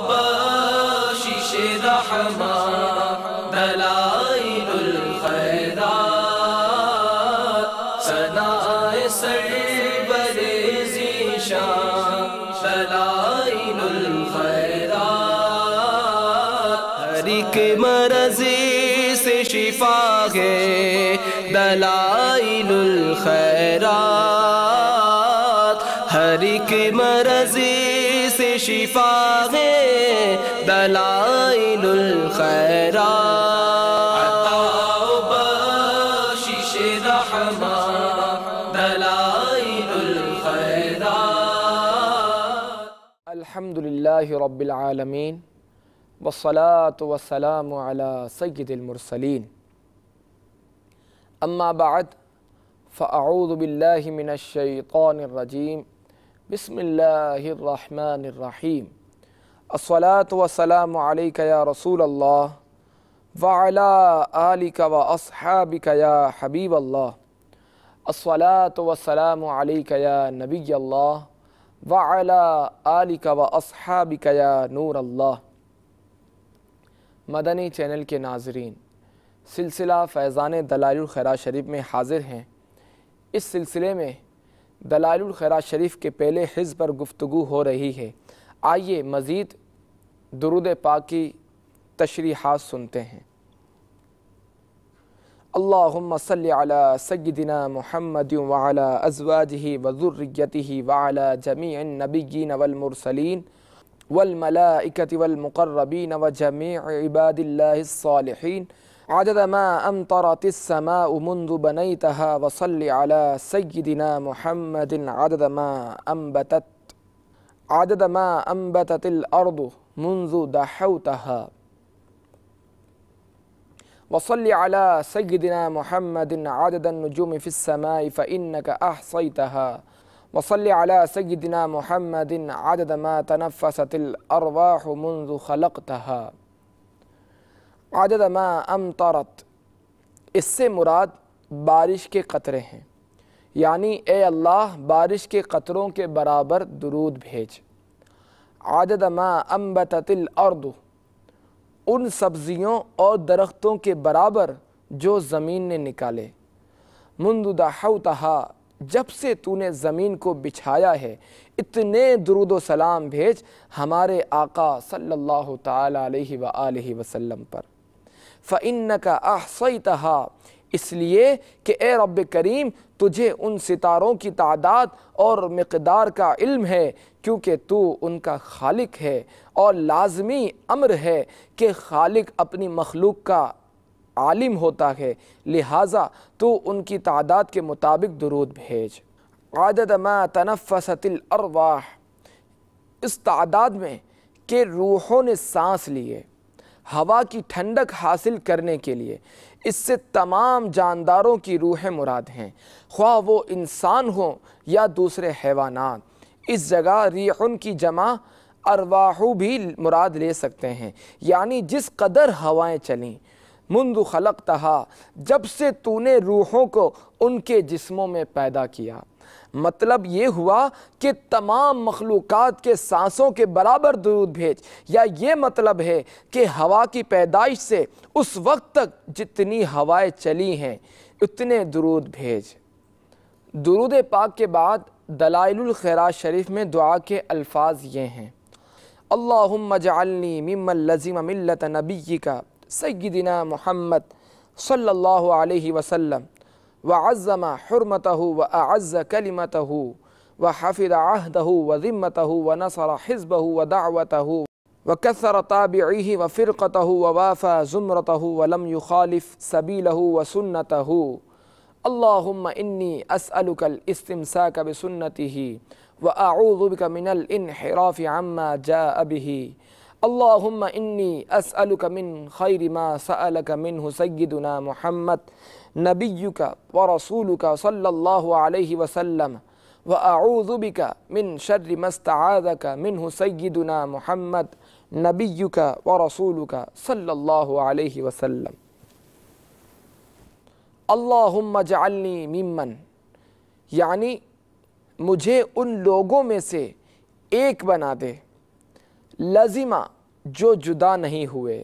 بخشش رحمت دلائل الخیرات ثنائے سرور ذیشان دلائل الخیرات ہر ایک مرض سے شفا ہے دلائل الخیرات ہر ایک مرض سے شفا ہے دلائل الخیرات عطا و بخشش رحمت دلائل الخیرات الحمدللہ رب العالمین والصلاة والسلام علی سید المرسلین اما بعد فاعوذ باللہ من الشیطان الرجیم بسم اللہ الرحمن الرحیم الصلاة والسلام علیک یا رسول اللہ وعلی آلک و اصحابک یا حبیب اللہ الصلاة والسلام علیک یا نبی اللہ وعلی آلک و اصحابک یا نور اللہ۔ مدنی چینل کے ناظرین، سلسلہ فیضان دلائل الخیرات شریف میں حاضر ہیں۔ اس سلسلے میں دلائل الخیرات شریف کے پہلے حزب پر گفتگو ہو رہی ہے۔ آئیے مزید درود پاک کی تشریحات سنتے ہیں۔ اللہم صلی علی سیدنا محمد وعلی ازواجہ وذریتہ وعلی جمیع النبیین والمرسلین والملائکۃ والمقربین وجمیع عباد اللہ الصالحین عدد ما امطرت السماء منذ بنیتها وصل علی سیدنا محمد عدد ما انبتت الارض منذ دحوتها وصل علی سیدنا محمد عدد النجوم في السماء فإنك أحصيتها وصل علی سیدنا محمد عدد ما تنفست الارواح منذ خلقتها عدد ما امطرت، اس سے مراد بارش کے قطرے ہیں، یعنی اے اللہ بارش کے قطروں کے برابر درود بھیج۔ عدد ما انبتت الارض، ان سبزیوں اور درختوں کے برابر جو زمین نے نکالے۔ منذ دحوتها، جب سے تو نے زمین کو بچھایا ہے، اتنے درود و سلام بھیج ہمارے آقا صلی اللہ تعالی علیہ وآلہ وسلم پر۔ فَإِنَّكَ أَحْصَيْتَهَا، اس لیے کہ اے رب کریم تجھے ان ستاروں کی تعداد اور مقدار کا علم ہے، کیونکہ تو ان کا خالق ہے، اور لازمی امر ہے کہ خالق اپنی مخلوق کا عالم ہوتا ہے، لہٰذا تو ان کی تعداد کے مطابق درود بھیج۔ عدد ما تنفست الارواح، اس تعداد میں کہ روحوں نے سانس لیے، ہوا کی ٹھنڈک حاصل کرنے کے لیے۔ اس سے تمام جانداروں کی روحیں مراد ہیں، خواہ وہ انسان ہوں یا دوسرے حیوانات۔ اس جگہ ریحن کی جمع ارواح بھی مراد لے سکتے ہیں، یعنی جس قدر ہوائیں چلیں۔ منذ خلقتہا، جب سے تو نے روحوں کو ان کے جسموں میں پیدا کیا۔ مطلب یہ ہوا کہ تمام مخلوقات کے سانسوں کے برابر درود بھیج، یا یہ مطلب ہے کہ ہوا کی پیدائش سے اس وقت تک جتنی ہوائیں چلی ہیں اتنے درود بھیج۔ درود پاک کے بعد دلائل الخیرات شریف میں دعا کے الفاظ یہ ہیں: اللہم اجعلنی ممن لزم ملت نبیک سیدنا محمد صلی اللہ علیہ وسلم وعظم حرمته وأعز كلمته وحفظ عهده وذمته ونصر حزبه ودعوته وكثر طابعيه وفرقته ووافى زمرته ولم يخالف سبيله وسنته اللهم إني أسألك الاستمساك بسنته وأعوذ بك من الانحراف عما جاء به اللهم إني أسألك من خير ما سألك منه سيدنا محمد نبيك ورسولك صلى الله عليه وسلم وأعوذ بك من شر ما استعاذك منه سيدنا محمد نبيك ورسولك صلى الله عليه وسلم۔ اللہم اجعلنی ممن، یعنی مجھے ان لوگوں میں سے ایک بنا دے، لازمہ جو جدا نہیں ہوئے،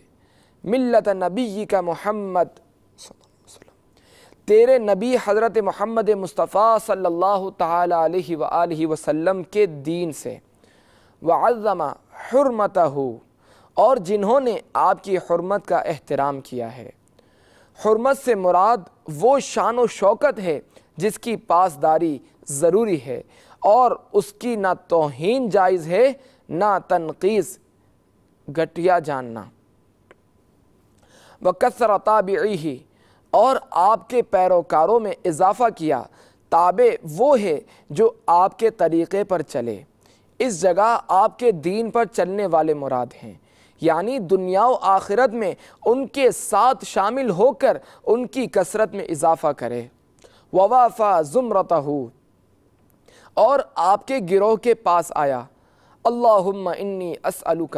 ملت نبی کا محمد صلی اللہ علیہ وسلم، تیرے نبی حضرت محمد مصطفیٰ صلی اللہ تعالی علیہ وآلہ وسلم کے دین سے، وعظم حرمتہ، اور جنہوں نے آپ کی حرمت کا احترام کیا ہے۔ حرمت سے مراد وہ شان و شوکت ہے جس کی پاسداری ضروری ہے اور اس کی نہ توہین جائز ہے نہ تنقیص گھٹیا جاننا۔ وَكَثْرَ تَابِعِهِ، اور آپ کے پیروکاروں میں اضافہ کیا۔ تابع وہ ہے جو آپ کے طریقے پر چلے۔ اس جگہ آپ کے دین پر چلنے والے مراد ہیں، یعنی دنیا و آخرت میں ان کے ساتھ شامل ہو کر ان کی کثرت میں اضافہ کرے۔ وَوَافَى زُمْرَتَهُ، اور آپ کے گروہ کے پاس آیا۔ اللہم انی اسألک،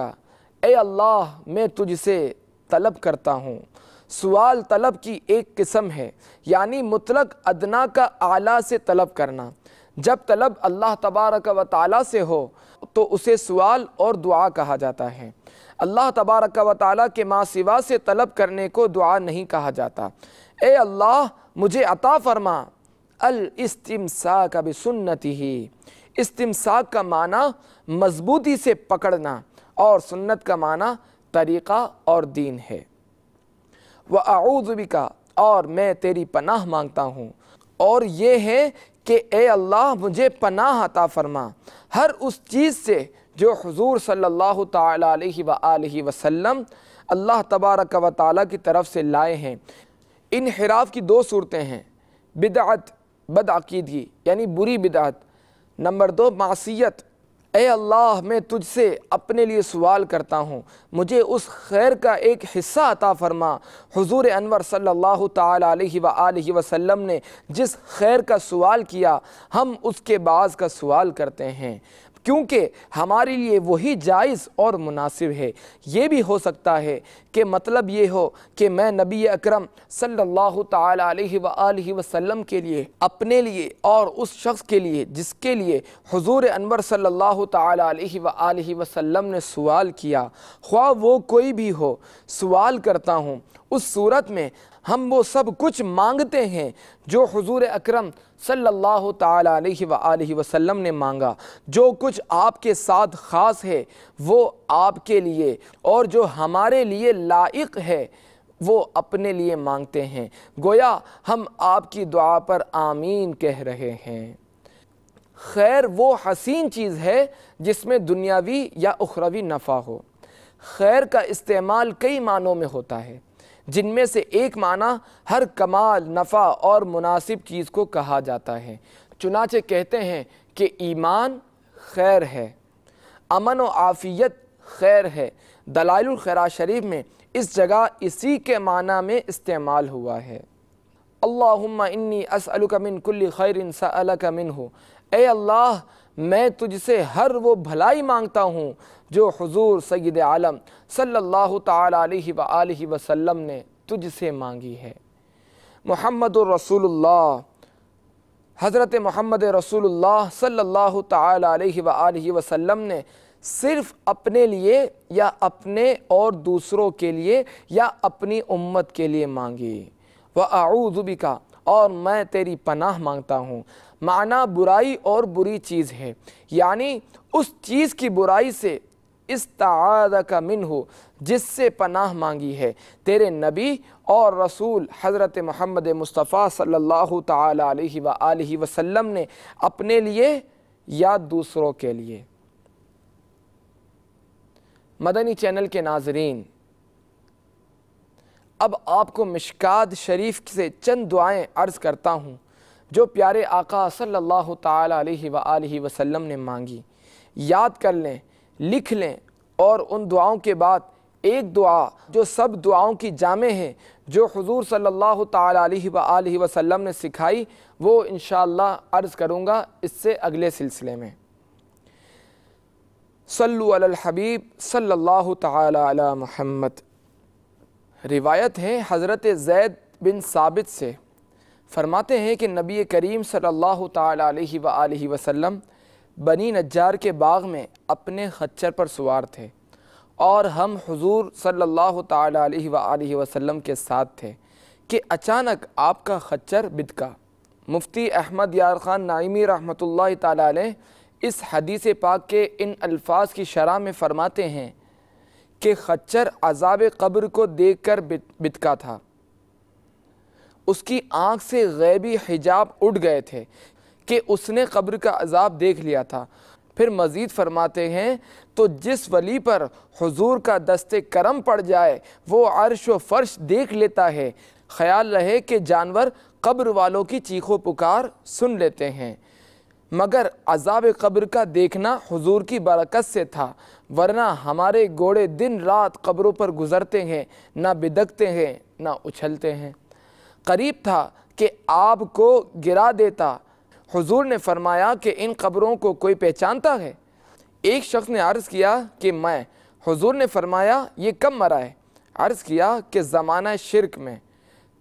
اے اللہ میں تجھ سے طلب کرتا ہوں۔ سوال طلب کی ایک قسم ہے، یعنی مطلق ادنا کا اعلیٰ سے طلب کرنا۔ جب طلب اللہ تبارک و تعالیٰ سے ہو تو اسے سوال اور دعا کہا جاتا ہے۔ اللہ تبارک و تعالیٰ کے ماں سوا سے طلب کرنے کو دعا نہیں کہا جاتا۔ اے اللہ مجھے عطا فرما۔ الاستمساک بسنتہ، استمساک کا معنی مضبوطی سے پکڑنا اور سنت کا معنی طریقہ اور دین ہے۔ وَأَعُوذُ بِكَ، اور میں تیری پناہ مانگتا ہوں، اور یہ ہے کہ اے اللہ مجھے پناہ عطا فرما ہر اس چیز سے جو حضور صلی اللہ تعالی علیہ وآلہ وسلم اللہ تبارک و تعالیٰ کی طرف سے لائے ہیں۔ انحراف کی دو صورتیں ہیں، بدعت بدعقیدگی یعنی بری بدعت، نمبر 2 معصیت۔ اے اللہ میں تجھ سے اپنے لیے سوال کرتا ہوں، مجھے اس خیر کا ایک حصہ عطا فرما۔ حضور انور صلی اللہ تعالی علیہ وآلہ وسلم نے جس خیر کا سوال کیا ہم اس کے بعض کا سوال کرتے ہیں، کیونکہ ہمارے لیے وہی جائز اور مناسب ہے۔ یہ بھی ہو سکتا ہے کہ مطلب یہ ہو کہ میں نبی اکرم صلی اللہ تعالی علیہ وآلہ وسلم کے لیے، اپنے لیے اور اس شخص کے لیے جس کے لیے حضور انور صلی اللہ تعالی علیہ وآلہ وسلم نے سوال کیا، خواہ وہ کوئی بھی ہو، سوال کرتا ہوں۔ اس صورت میں ہم وہ سب کچھ مانگتے ہیں جو حضور اکرم صلی اللہ تعالی علیہ وآلہ وسلم نے مانگا۔ جو کچھ آپ کے ساتھ خاص ہے وہ آپ کے لیے، اور جو ہمارے لیے لائق ہے وہ اپنے لیے مانگتے ہیں، گویا ہم آپ کی دعا پر آمین کہہ رہے ہیں۔ خیر وہ حسین چیز ہے جس میں دنیاوی یا اخروی نفع ہو۔ خیر کا استعمال کئی معنوں میں ہوتا ہے، جن میں سے ایک معنی ہر کمال، نفع اور مناسب چیز کو کہا جاتا ہے۔ چنانچہ کہتے ہیں کہ ایمان خیر ہے، امن و عافیت خیر ہے۔ دلائل الخیرات شریف میں اس جگہ اسی کے معنی میں استعمال ہوا ہے۔ اللہم انی اسألک من کل خیر سألک منہ، اے اللہ میں تجھ سے ہر وہ بھلائی مانگتا ہوں جو حضور سید عالم صلی اللہ تعالی علیہ وآلہ وسلم نے تجھ سے مانگی ہے۔ محمد الرسول اللہ، حضرت محمد رسول اللہ صلی اللہ تعالی علیہ وآلہ وسلم نے صرف اپنے لیے یا اپنے اور دوسروں کے لیے یا اپنی امت کے لیے مانگی۔ وَأَعُوذُ بِكَ، اور میں تیری پناہ مانگتا ہوں۔ معنی برائی اور بری چیز ہے، یعنی اس چیز کی برائی سے استعاذک منہ، جس سے پناہ مانگی ہے تیرے نبی اور رسول حضرت محمد مصطفیٰ صلی اللہ تعالی علیہ وآلہ وسلم نے اپنے لیے یا دوسروں کے لیے۔ مدنی چینل کے ناظرین، اب آپ کو مشکات شریف سے چند دعائیں عرض کرتا ہوں جو پیارے آقا صلی اللہ تعالی علیہ وآلہ وسلم نے مانگی۔ یاد کر لیں، لکھ لیں، اور ان دعاؤں کے بعد ایک دعا جو سب دعاؤں کی جامع ہے، جو حضور صلی اللہ تعالی علیہ وآلہ وسلم نے سکھائی، وہ انشاءاللہ عرض کروں گا اس سے اگلے سلسلے میں۔ صلو علی الحبیب صلی اللہ تعالی علی محمد۔ روایت ہے حضرت زید بن ثابت سے، فرماتے ہیں کہ نبی کریم صلی اللہ تعالی علیہ وآلہ وسلم بنی نجار کے باغ میں اپنے خچر پر سوار تھے۔ اور ہم حضور صلی اللہ تعالی علیہ وآلہ وسلم کے ساتھ تھے کہ اچانک آپ کا خچر بتکا۔ مفتی احمد یار خان نعیمی رحمۃ اللہ تعالی علیہ اس حدیث پاک کے ان الفاظ کی شرح میں فرماتے ہیں کہ خچر عذاب قبر کو دیکھ کر بتکا تھا، اس کی آنکھ سے غیبی حجاب اٹھ گئے تھے کہ اس نے قبر کا عذاب دیکھ لیا تھا۔ پھر مزید فرماتے ہیں تو جس ولی پر حضور کا دست کرم پڑ جائے وہ عرش و فرش دیکھ لیتا ہے، خیال رہے کہ جانور قبر والوں کی چیخ و پکار سن لیتے ہیں، مگر عذاب قبر کا دیکھنا حضور کی برکت سے تھا، ورنہ ہمارے گھوڑے دن رات قبروں پر گزرتے ہیں، نہ بدکتے ہیں نہ اچھلتے ہیں۔ قریب تھا کہ آپ کو گرا دیتا۔ حضور نے فرمایا کہ ان قبروں کو کوئی پہچانتا ہے؟ ایک شخص نے عرض کیا کہ میں۔ حضور نے فرمایا یہ کب مرا ہے؟ عرض کیا کہ زمانہ شرک میں۔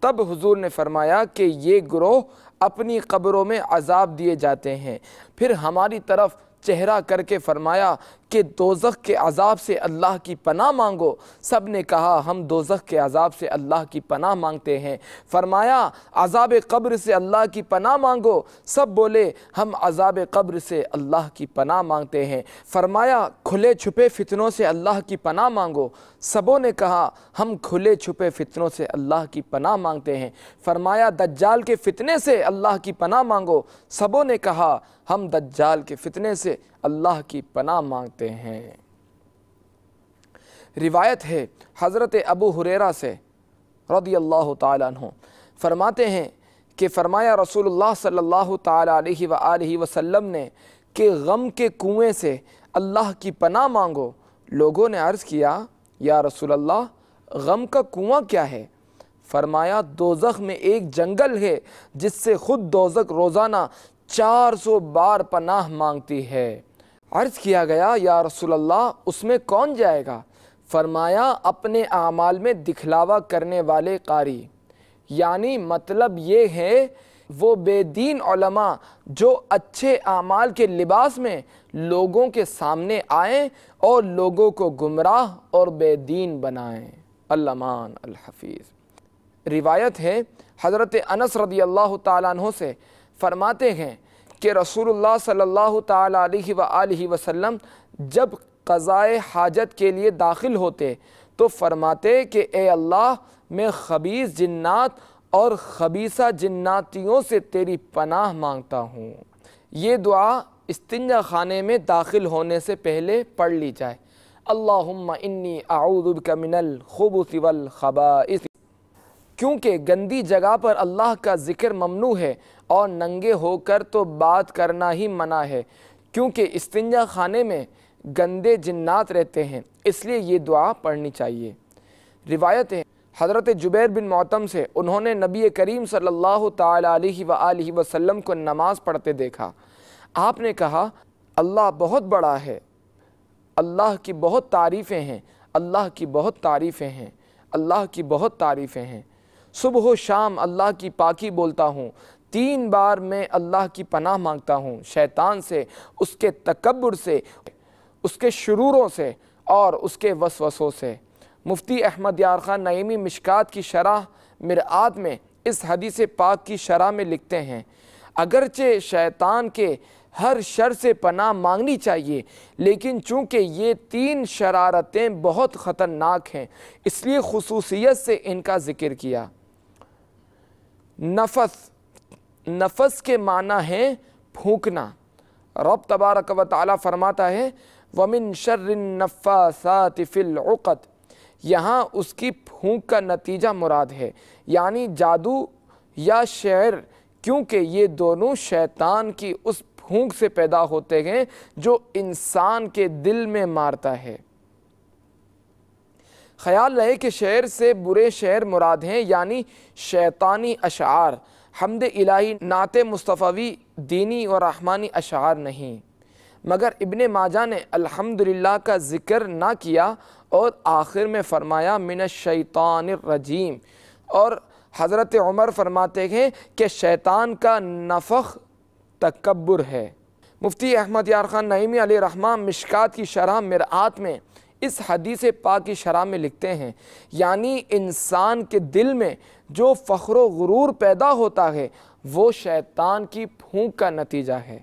تب حضور نے فرمایا کہ یہ گروہ اپنی قبروں میں عذاب دیے جاتے ہیں۔ پھر ہماری طرف چہرہ کر کے فرمایا کہ دوزخ کے عذاب سے اللہ کی پناہ مانگو۔ سب نے کہا ہم دوزخ کے عذاب سے اللہ کی پناہ مانگتے ہیں۔ فرمایا عذاب قبر سے اللہ کی پناہ مانگو۔ سب بولے ہم عذاب قبر سے اللہ کی پناہ مانگتے ہیں۔ فرمایا کھلے چھپے فتنوں سے اللہ کی پناہ مانگو۔ سبوں نے کہا ہم کھلے چھپے فتنوں سے اللہ کی پناہ مانگتے ہیں۔ فرمایا دجال کے فتنے سے اللہ کی پناہ مانگو۔ سبوں نے کہا ہم دجال کے فتنے سے اللہ کی پناہ مانگتے ہیں۔ روایت ہے حضرت ابو ہریرہ سے رضی اللہ تعالیٰ عنہ فرماتے ہیں کہ فرمایا رسول اللہ صلی اللہ تعالیٰ علیہ وآلہ وسلم نے کہ غم کے کنویں سے اللہ کی پناہ مانگو۔ لوگوں نے عرض کیا یا رسول اللہ غم کا کنواں کیا ہے؟ فرمایا دوزخ میں ایک جنگل ہے جس سے خود دوزخ روزانہ 400 بار پناہ مانگتی ہے۔ عرض کیا گیا یا رسول اللہ اس میں کون جائے گا؟ فرمایا اپنے اعمال میں دکھلاوا کرنے والے قاری، یعنی مطلب یہ ہے وہ بے دین علماء جو اچھے اعمال کے لباس میں لوگوں کے سامنے آئیں اور لوگوں کو گمراہ اور بے دین بنائیں۔ الامان الحفیظ۔ روایت ہے حضرت انس رضی اللہ تعالیٰ عنہ سے فرماتے ہیں کہ رسول اللہ صلی اللہ تعالیٰ علیہ وآلہ وسلم جب قضائے حاجت کے لیے داخل ہوتے تو فرماتے کہ اے اللہ میں خبیث جنات اور خبیثہ جناتیوں سے تیری پناہ مانگتا ہوں۔ یہ دعا استنجا خانے میں داخل ہونے سے پہلے پڑھ لی جائے۔ اللہم انی اعوذ بک من الخبث والخبائث، کیونکہ گندی جگہ پر اللہ کا ذکر ممنوع ہے اور ننگے ہو کر تو بات کرنا ہی منع ہے، کیونکہ استنجا خانے میں گندے جنات رہتے ہیں، اس لیے یہ دعا پڑھنی چاہیے۔ روایت ہے حضرت جبیر بن معطم سے انہوں نے نبی کریم صلی اللہ تعالیٰ علیہ وآلہ وسلم کو نماز پڑھتے دیکھا۔ آپ نے کہا اللہ بہت بڑا ہے، اللہ کی بہت تعریفیں ہیں، اللہ کی بہت تعریفیں ہیں، اللہ کی بہت تعریفیں ہیں۔ صبح و شام اللہ کی پاکی بولتا ہوں، 3 بار میں اللہ کی پناہ مانگتا ہوں شیطان سے، اس کے تکبر سے، اس کے شروروں سے اور اس کے وسوسوں سے۔ مفتی احمد یار خان نعیمی مشکات کی شرح مرآت میں اس حدیث پاک کی شرح میں لکھتے ہیں اگرچہ شیطان کے ہر شر سے پناہ مانگنی چاہیے، لیکن چونکہ یہ 3 شرارتیں بہت خطرناک ہیں اس لیے خصوصیت سے ان کا ذکر کیا۔ نفس کے معنی ہے پھونکنا۔ رب تبارک و تعالی فرماتا ہے وَمِن شَرِّ النَّفَّاثَاتِ فِي الْعُقَدِ، یہاں اس کی پھونک کا نتیجہ مراد ہے، یعنی جادو یا شعر، کیونکہ یہ دونوں شیطان کی اس پھونک سے پیدا ہوتے ہیں جو انسان کے دل میں مارتا ہے۔ خیال رہے کہ شعر سے برے شعر مراد ہیں، یعنی شیطانی اشعار، حمد الہی، نعت مصطفی، دینی اور رحمانی اشعار نہیں۔ مگر ابن ماجہ نے الحمدللہ کا ذکر نہ کیا اور آخر میں فرمایا من الشیطان الرجیم، اور حضرت عمر فرماتے ہیں کہ شیطان کا نفخ تکبر ہے۔ مفتی احمد یار خان نعیمی علیہ رحمہ مشکات کی شرح مرآت میں اس حدیث پاک کی شرح میں لکھتے ہیں یعنی انسان کے دل میں جو فخر و غرور پیدا ہوتا ہے وہ شیطان کی پھونک کا نتیجہ ہے۔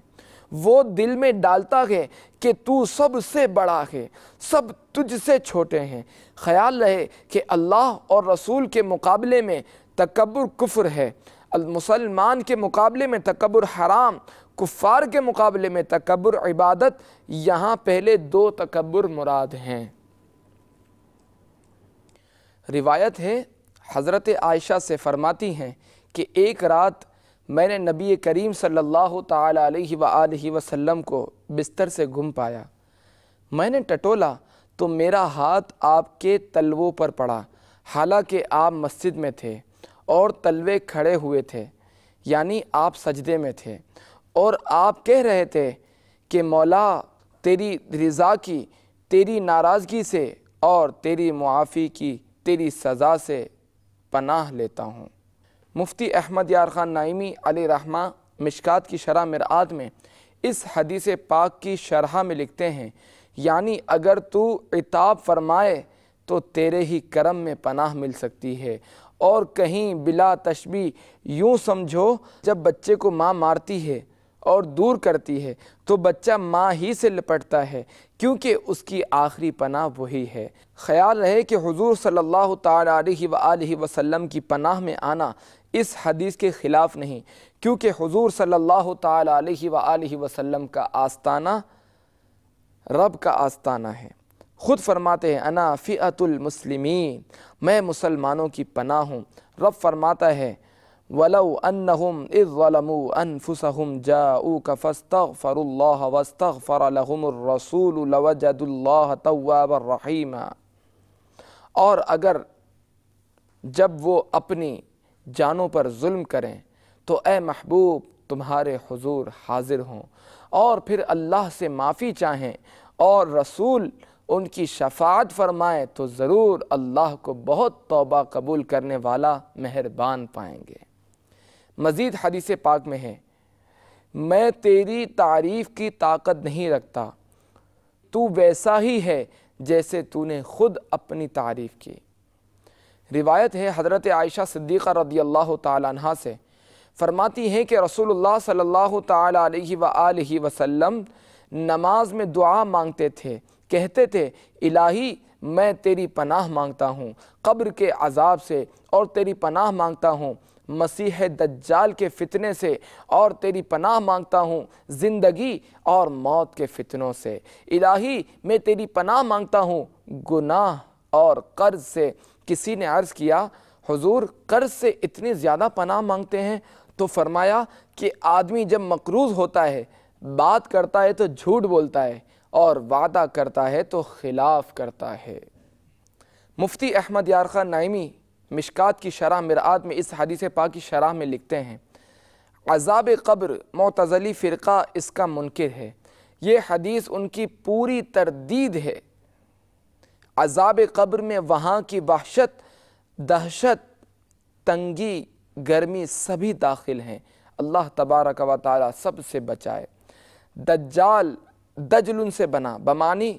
وہ دل میں ڈالتا ہے کہ تو سب سے بڑا ہے، سب تجھ سے چھوٹے ہیں۔ خیال رہے کہ اللہ اور رسول کے مقابلے میں تکبر کفر ہے، مسلمان کے مقابلے میں تکبر حرام، کفار کے مقابلے میں تکبر عبادت۔ یہاں پہلے دو تکبر مراد ہیں۔ روایت ہے حضرت عائشہ سے فرماتی ہیں کہ ایک رات میں نے نبی کریم صلی اللہ تعالی علیہ وآلہ وسلم کو بستر سے گم پایا۔ میں نے ٹٹولا تو میرا ہاتھ آپ کے تلووں پر پڑا، حالانکہ آپ مسجد میں تھے اور تلوے کھڑے ہوئے تھے، یعنی آپ سجدے میں تھے، اور آپ کہہ رہے تھے کہ مولا تیری رضا کی، تیری ناراضگی سے اور تیری معافی کی، تیری سزا سے پناہ لیتا ہوں۔ مفتی احمد یار خان نائمی علیہ رحمہ مشکات کی شرح مرآت میں اس حدیث پاک کی شرح میں لکھتے ہیں یعنی اگر تو عتاب فرمائے تو تیرے ہی کرم میں پناہ مل سکتی ہے، اور کہیں بلا تشبیہ یوں سمجھو جب بچے کو ماں مارتی ہے اور دور کرتی ہے تو بچہ ماں ہی سے لپٹتا ہے، کیونکہ اس کی آخری پناہ وہی ہے۔ خیال رہے کہ حضور صلی اللہ تعالی علیہ وآلہ وسلم کی پناہ میں آنا اس حدیث کے خلاف نہیں، کیونکہ حضور صلی اللہ تعالی علیہ وآلہ وسلم کا آستانہ رب کا آستانہ ہے۔ خود فرماتے ہیں انا فئۃ المسلمین، میں مسلمانوں کی پناہ ہوں۔ رب فرماتا ہے وَلَوْ أَنَّهُمْ إِذْ ظَلَمُوا أَنفُسَهُمْ جَاءُوكَ فَاسْتَغْفَرُوا اللَّهَ وَاسْتَغْفَرَ لَهُمُ الرَّسُولُ لَوَجَدُوا اللَّهَ تَوَّابًا رَحِيمًا۔ اور اگر جب وہ اپنی جانوں پر ظلم کریں تو اے محبوب تمہارے حضور حاضر ہوں اور پھر اللہ سے معافی چاہیں اور رسول ان کی شفاعت فرمائے تو ضرور اللہ کو بہت توبہ قبول کرنے والا مہربان پائیں گے۔ مزید حدیث پاک میں ہے میں تیری تعریف کی طاقت نہیں رکھتا، تو ویسا ہی ہے جیسے تو نے خود اپنی تعریف کی۔ روایت ہے حضرت عائشہ صدیقہ رضی اللہ تعالیٰ عنہ سے، فرماتی ہیں کہ رسول اللہ صلی اللہ تعالیٰ علیہ وآلہ وسلم نماز میں دعا مانگتے تھے، کہتے تھے الہی میں تیری پناہ مانگتا ہوں قبر کے عذاب سے، اور تیری پناہ مانگتا ہوں مسیح دجال کے فتنے سے، اور تیری پناہ مانگتا ہوں زندگی اور موت کے فتنوں سے۔ الہی میں تیری پناہ مانگتا ہوں گناہ اور قرض سے۔ کسی نے عرض کیا حضور قرض سے اتنی زیادہ پناہ مانگتے ہیں؟ تو فرمایا کہ آدمی جب مقروض ہوتا ہے بات کرتا ہے تو جھوٹ بولتا ہے اور وعدہ کرتا ہے تو خلاف کرتا ہے۔ مفتی احمد یار خان نائمی مشکات کی شرح مرآت میں اس حدیث پاک کی شرح میں لکھتے ہیں عذاب قبر معتزلی فرقہ اس کا منکر ہے، یہ حدیث ان کی پوری تردید ہے۔ عذاب قبر میں وہاں کی وحشت، دہشت، تنگی، گرمی سبھی داخل ہیں۔ اللہ تبارک و تعالی سب سے بچائے۔ دجال دجل ان سے بنا بمانی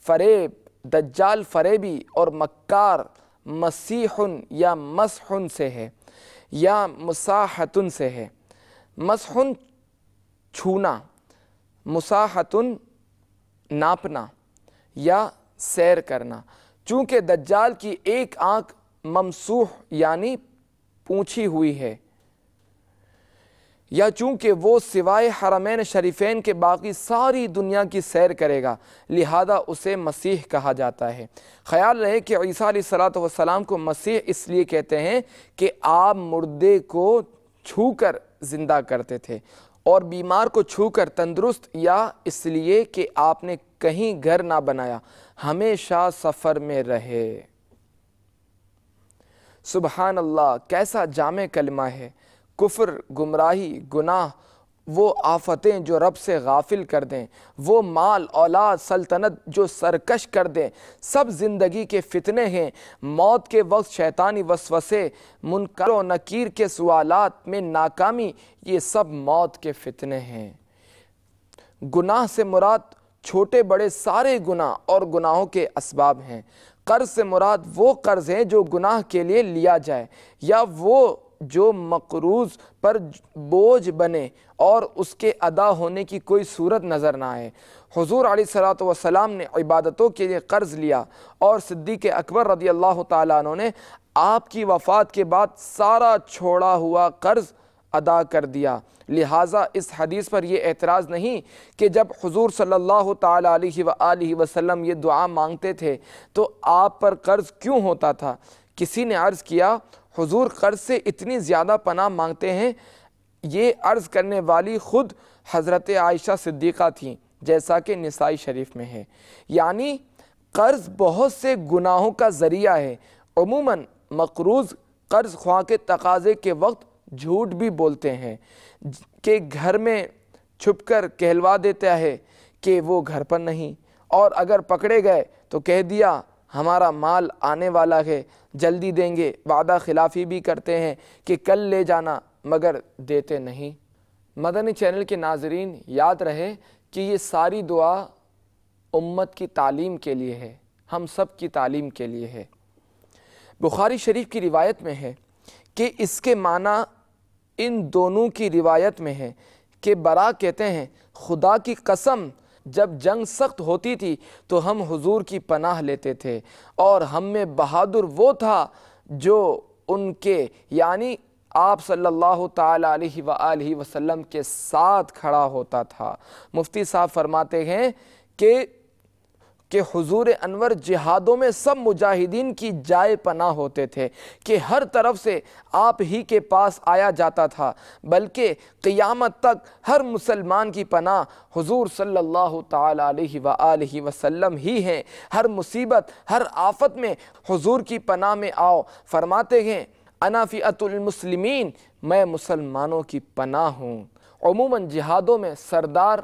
فریب، دجال فریبی اور مکار، مسیح یا مسح سے ہے یا مساحت سے ہے۔ مسح چھونا، مساحت ناپنا یا سیر کرنا۔ چونکہ دجال کی ایک آنکھ ممسوح یعنی پونچھی ہوئی ہے، یا چونکہ وہ سوائے حرمین شریفین کے باقی ساری دنیا کی سیر کرے گا، لہذا اسے مسیح کہا جاتا ہے۔ خیال رہے کہ عیسیٰ علیہ السلام کو مسیح اس لیے کہتے ہیں کہ آپ مردے کو چھو کر زندہ کرتے تھے اور بیمار کو چھو کر تندرست، یا اس لیے کہ آپ نے کہیں گھر نہ بنایا، ہمیشہ سفر میں رہے۔ سبحان اللہ، کیسا جامع کلمہ ہے۔ کفر، گمراہی، گناہ، وہ آفتیں جو رب سے غافل کر دیں، وہ مال، اولاد، سلطنت جو سرکش کر دیں، سب زندگی کے فتنے ہیں۔ موت کے وقت شیطانی وسوسے، منکر و نکیر کے سوالات میں ناکامی، یہ سب موت کے فتنے ہیں۔ گناہ سے مراد چھوٹے بڑے سارے گناہ اور گناہوں کے اسباب ہیں۔ قرض سے مراد وہ قرض ہیں جو گناہ کے لیے لیا جائے یا وہ جو مقروض پر بوجھ بنے اور اس کے ادا ہونے کی کوئی صورت نظر نہ آئے۔ حضور علیہ الصلوۃ والسلام نے عبادتوں کے لیے قرض لیا اور صدیق اکبر رضی اللہ تعالیٰ عنہ نے آپ کی وفات کے بعد سارا چھوڑا ہوا قرض ادا کر دیا۔ لہٰذا اس حدیث پر یہ اعتراض نہیں کہ جب حضور صلی اللہ تعالیٰ علیہ وآلہ وسلم یہ دعا مانگتے تھے تو آپ پر قرض کیوں ہوتا تھا۔ کسی نے عرض کیا حضور قرض سے اتنی زیادہ پناہ مانگتے ہیں۔ یہ عرض کرنے والی خود حضرت عائشہ صدیقہ تھیں، جیسا کہ نسائی شریف میں ہے۔ یعنی قرض بہت سے گناہوں کا ذریعہ ہے۔ عموماً مقروض قرض خواہ کے تقاضے کے وقت جھوٹ بھی بولتے ہیں کہ گھر میں چھپ کر کہلوا دیتا ہے کہ وہ گھر پر نہیں، اور اگر پکڑے گئے تو کہہ دیا ہمارا مال آنے والا ہے جلدی دیں گے۔ وعدہ خلافی بھی کرتے ہیں کہ کل لے جانا، مگر دیتے نہیں۔ مدنی چینل کے ناظرین، یاد رہے کہ یہ ساری دعا امت کی تعلیم کے لیے ہے، ہم سب کی تعلیم کے لیے ہے۔ بخاری شریف کی روایت میں ہے کہ اس کے معنی ان دونوں کی روایت میں ہے کہ برا کہتے ہیں خدا کی قسم جب جنگ سخت ہوتی تھی تو ہم حضور کی پناہ لیتے تھے، اور ہم میں بہادر وہ تھا جو ان کے یعنی آپ صلی اللہ تعالیٰ علیہ وآلہ وسلم کے ساتھ کھڑا ہوتا تھا۔ مفتی صاحب فرماتے ہیں کہ حضور انور جہادوں میں سب مجاہدین کی جائے پناہ ہوتے تھے، کہ ہر طرف سے آپ ہی کے پاس آیا جاتا تھا، بلکہ قیامت تک ہر مسلمان کی پناہ حضور صلی اللہ تعالیٰ علیہ وآلہ وسلم ہی ہیں۔ ہر مصیبت ہر آفت میں حضور کی پناہ میں آؤ۔ فرماتے ہیں انا فئۃ المسلمین، میں مسلمانوں کی پناہ ہوں۔ عموماً جہادوں میں سردار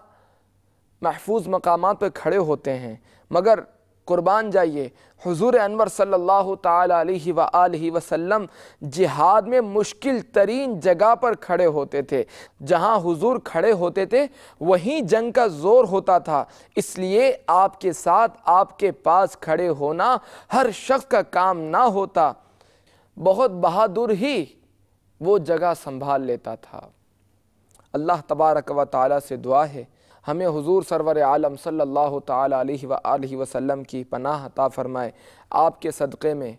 محفوظ مقامات پہ کھڑے ہوتے ہیں، مگر قربان جائیے حضور انور صلی اللہ تعالیٰ علیہ وآلہ وسلم جہاد میں مشکل ترین جگہ پر کھڑے ہوتے تھے۔ جہاں حضور کھڑے ہوتے تھے وہیں جنگ کا زور ہوتا تھا، اس لیے آپ کے ساتھ آپ کے پاس کھڑے ہونا ہر شخص کا کام نہ ہوتا، بہت بہادر ہی وہ جگہ سنبھال لیتا تھا۔ اللہ تبارک و تعالیٰ سے دعا ہے ہمیں حضور سرور عالم صلی اللہ تعالیٰ علیہ وآلہ وسلم کی پناہ عطا فرمائے، آپ کے صدقے میں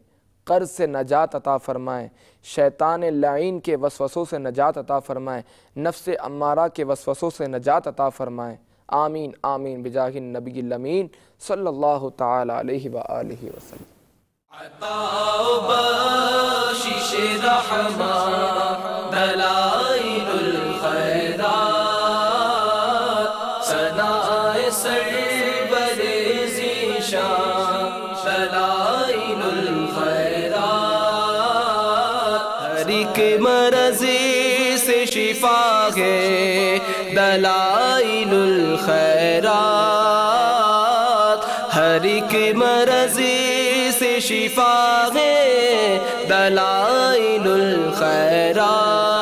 قرض سے نجات عطا فرمائے، شیطان لعین کے وسوسوں سے نجات عطا فرمائے، نفس امارہ کے وسوسوں سے نجات عطا فرمائے۔ آمین آمین بجاہ النبی الامین صلی اللہ تعالیٰ علیہ وآلہ وسلم۔ عطا و بخشش رحمت دلائل الخیرات، ثنائے سرور ذیشان دلائل الخیرات، ہر ایک مرض سے شفا ہے دلائل الخیرات، ہر ایک مرض سے شفا ہے دلائل الخیرات۔